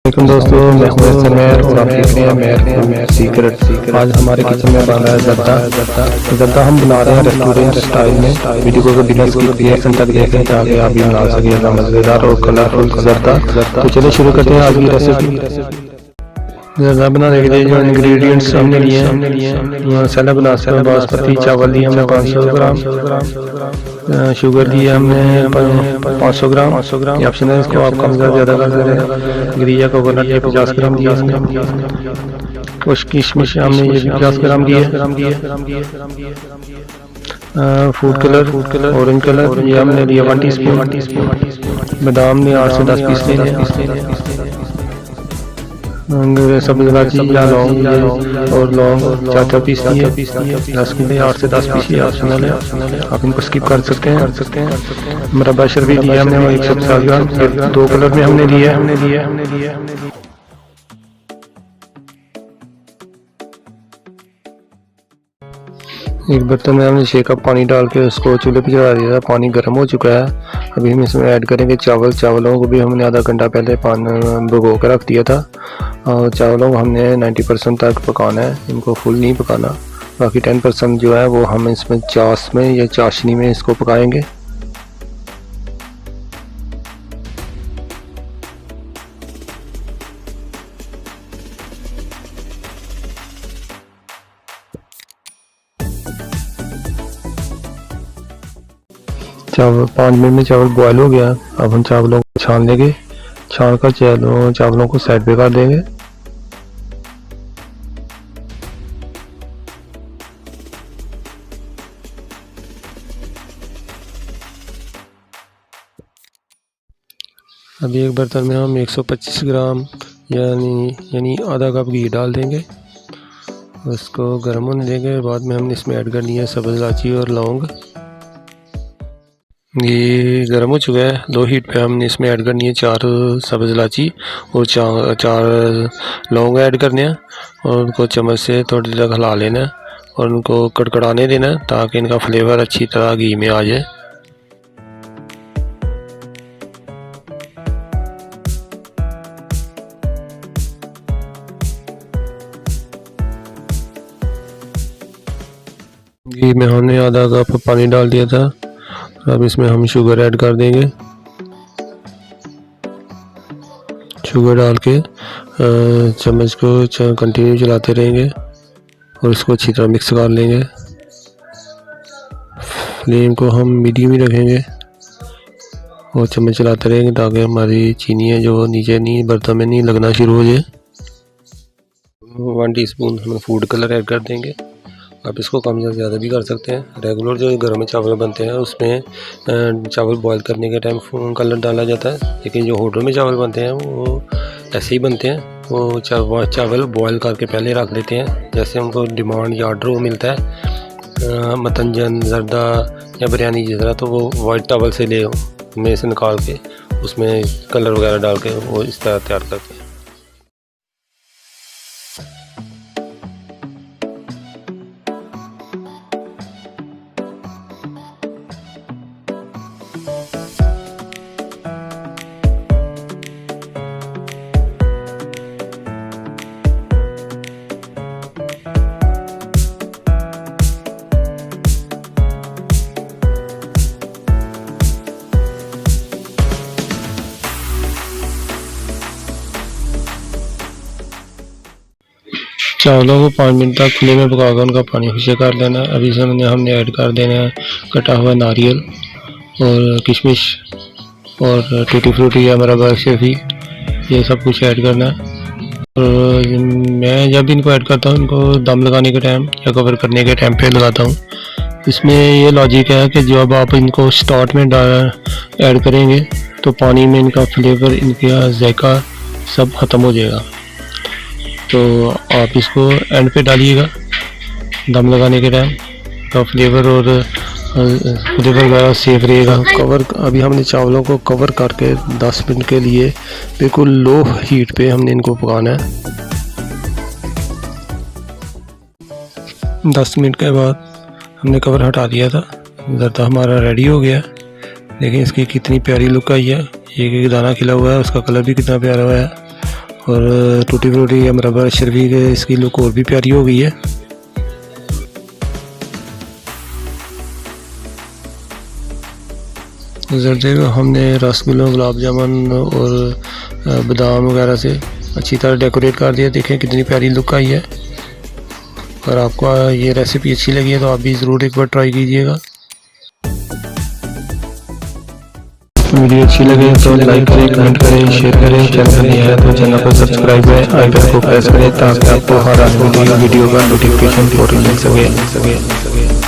वालेकुम दोस्तों, मैं हूं समेर और आप देख रहे हैं मेर सीक्रेट। आज हमारे किचन में बन रहा है जर्दा हम बना रहे हैं रेस्टोरेंट स्टाइल में। वीडियो को बिना स्किप किए अंत तक देखें ताकि आप भी बना सकें मज़ेदार और कलरफुल जर्दा। तो चलिए शुरू करते हैं आज की रेसिपी। जर्दा बनाने के लिए जो इंग्रेडिएंट्स हमने लिए हैं, मसाला बना सकते हैं। बासमती चावल लिए हमने 500 ग्राम, शुगर लिए हमने 500 ग्राम, ये ऑप्शन है, इसको आप कम ज़्यादा कर सकते हैं। गिरिया कोकोनट ये 50 ग्राम दिया हमने, कुछ किशमिश हमने ये 50 ग्राम दिए। फूड कलर ऑरेंज कलर ये हमने लिया 1 टीस्पून। बादाम ने 8 से 10 पीस लिए। सब्ज़ इलायची या लौंग और लौंग 4 पीस लिए। लहसुन के 8 से 10 पीस लिए, ऑप्शनल है, आप इनको स्किप कर सकते हैं। मुरब्बा शर्बी दिया हमने 150 ग्राम, 2 कलर में हमने लिए। एक बर्तन में हमने 6 कप पानी डाल के उसको चूल्हे पे चढ़ा दिया था। पानी गर्म हो चुका है। अभी हम इसमें ऐड करेंगे चावलों को भी हमने आधा घंटा पहले पानी भिगो कर रख दिया था। और चावलों को हमने 90% तक पकाना है, इनको फुल नहीं पकाना। बाकी 10% जो है वो हम इसमें चाश में या चाशनी में इसको पकाएंगे। चावल 5 मिनट में चावल बॉयल हो गया। अब हम चावलों को छान लेंगे। छान कर चावलों को साइड पे कर देंगे। अभी एक बर्तन में हम 125 ग्राम यानी आधा कप घी डाल देंगे। उसको गर्म होने देंगे। बाद में हमने इसमें ऐड करनी है सब्ज़ इलायची और लौंग। ये गर्म हो चुका है। लो हीट पे हमने इसमें ऐड करनी है 4 सब्ज़ इलायची और 4 लौंग ऐड करने हैं और उनको चम्मच से थोड़ी देर हिला लेना है और उनको कड़कड़ाने देना है ताकि इनका फ्लेवर अच्छी तरह घी में आ जाए। घी में हमने आधा कप पानी डाल दिया था। अब इसमें हम शुगर ऐड कर देंगे। शुगर डाल के चम्मच को कंटिन्यू चलाते रहेंगे और इसको अच्छी तरह मिक्स कर लेंगे। फ्लेम को हम मीडियम ही रखेंगे और चम्मच चलाते रहेंगे ताकि हमारी चीनी है जो नीचे नहीं बर्तन में नहीं लगना शुरू हो जाए। 1 टीस्पून हम फूड कलर ऐड कर देंगे। आप इसको कम या ज़्यादा भी कर सकते हैं। रेगुलर जो घर में चावल बनते हैं उसमें चावल बॉईल करने के टाइम कलर डाला जाता है, लेकिन जो होटल में चावल बनते हैं वो ऐसे ही बनते हैं। वो चावल बॉईल करके पहले रख लेते हैं। जैसे उनको डिमांड या ऑर्डर वो मिलता है मतंजन जर्दा या बिरयानी जिस तरह, तो वो वाइट चावल से में से निकाल के उसमें कलर वगैरह डाल के वो इस तरह तैयार करते हैं। चावलों को 5 मिनट तक खुले में पकाकर उनका पानी खुशक कर लेना है। अभी इसमें हमने ऐड कर देना है कटा हुआ नारियल और किशमिश और टूटी फ्रूटी या मुरब्बा शर्बी, ये सब कुछ ऐड करना है। और मैं जब इनको ऐड करता हूँ इनको दम लगाने के टाइम या कवर करने के टाइम पे लगाता हूँ। इसमें ये लॉजिक है कि जब आप इनको स्टार्ट में ऐड करेंगे तो पानी में इनका फ्लेवर, इनका जायका सब ख़त्म हो जाएगा। तो आप इसको एंड पे डालिएगा दम लगाने के टाइम, तो फ्लेवर वगैरह सेफ रहेगा। कवर अभी हमने चावलों को कवर करके 10 मिनट के लिए बिल्कुल लो हीट पे हमने इनको पकाना है। 10 मिनट के बाद हमने कवर हटा दिया था। जर्दा हमारा रेडी हो गया। देखिए इसकी कितनी प्यारी लुक आई है। एक एक दाना खिला हुआ है, उसका कलर भी कितना प्यारा हुआ है और टूटी फ्रूटी या मरबा शर्फी के इसकी लुक और भी प्यारी हो गई है। जर्दे में हमने रसगुल्ला, गुलाब जामुन और बादाम वगैरह से अच्छी तरह डेकोरेट कर दिया। देखें कितनी प्यारी लुक आई है। अगर आपको ये रेसिपी अच्छी लगी है तो आप भी ज़रूर एक बार ट्राई कीजिएगा। वीडियो अच्छी लगे तो लाइक करें, कमेंट करें, शेयर करें। चैनल नया है तो चैनल को सब्सक्राइब करें, आई बेल को प्रेस करें ताकि आपको हर वीडियो का नोटिफिकेशन फौरन मिल सके।